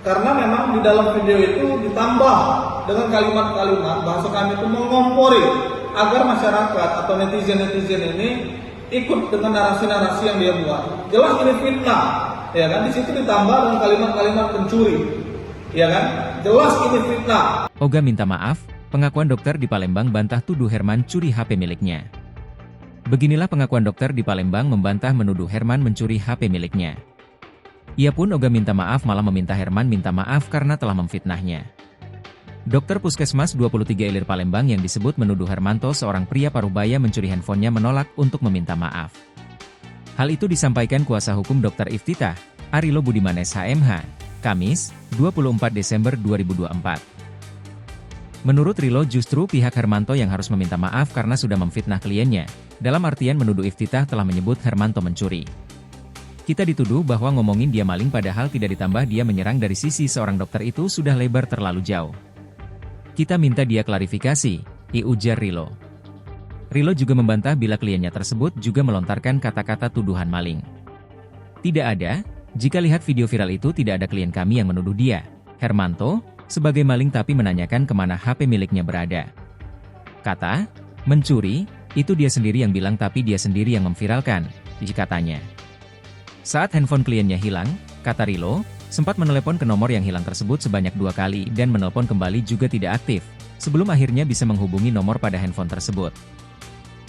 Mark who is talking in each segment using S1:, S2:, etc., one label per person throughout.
S1: Karena memang di dalam video itu ditambah dengan kalimat-kalimat bahasa kami itu mengompori agar masyarakat atau netizen-netizen ini ikut dengan narasi-narasi yang dia buat. Jelas ini fitnah, ya kan? Di situ ditambah dengan kalimat-kalimat pencuri, ya kan? Jelas ini fitnah.
S2: Oga minta maaf, pengakuan dokter di Palembang bantah tuduh Herman curi HP miliknya. Beginilah pengakuan dokter di Palembang membantah menuduh Herman mencuri HP miliknya. Ia pun Oga minta maaf malah meminta Herman minta maaf karena telah memfitnahnya. Dokter Puskesmas 23 Ilir Palembang yang disebut menuduh Hermanto seorang pria paruhbaya mencuri handphonenya menolak untuk meminta maaf. Hal itu disampaikan kuasa hukum Dr. Iftitah, Arilo Budimanes HMH, Kamis, 24 Desember 2024. Menurut Rilo justru pihak Hermanto yang harus meminta maaf karena sudah memfitnah kliennya, dalam artian menuduh Iftitah telah menyebut Hermanto mencuri. Kita dituduh bahwa ngomongin dia maling padahal tidak ditambah dia menyerang dari sisi seorang dokter itu sudah lebar terlalu jauh. Kita minta dia klarifikasi, ujar Rilo. Rilo juga membantah bila kliennya tersebut juga melontarkan kata-kata tuduhan maling. Tidak ada, jika lihat video viral itu tidak ada klien kami yang menuduh dia, Hermanto, sebagai maling tapi menanyakan kemana HP miliknya berada. Kata, mencuri, itu dia sendiri yang bilang tapi dia sendiri yang memviralkan, katanya. Saat handphone kliennya hilang, kata Rilo, sempat menelepon ke nomor yang hilang tersebut sebanyak 2 kali dan menelpon kembali juga tidak aktif, sebelum akhirnya bisa menghubungi nomor pada handphone tersebut.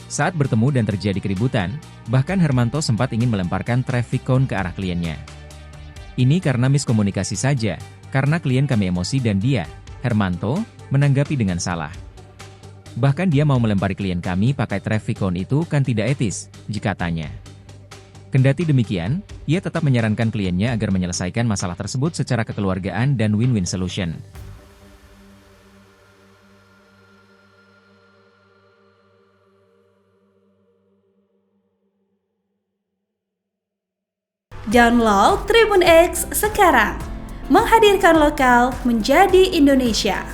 S2: Saat bertemu dan terjadi keributan, bahkan Hermanto sempat ingin melemparkan traffic cone ke arah kliennya. Ini karena miskomunikasi saja, karena klien kami emosi dan dia, Hermanto, menanggapi dengan salah. Bahkan dia mau melempari klien kami pakai traffic cone itu kan tidak etis, katanya. Kendati demikian, ia tetap menyarankan kliennya agar menyelesaikan masalah tersebut secara kekeluargaan dan win-win solution.
S3: Download Tribun X sekarang, menghadirkan lokal menjadi Indonesia.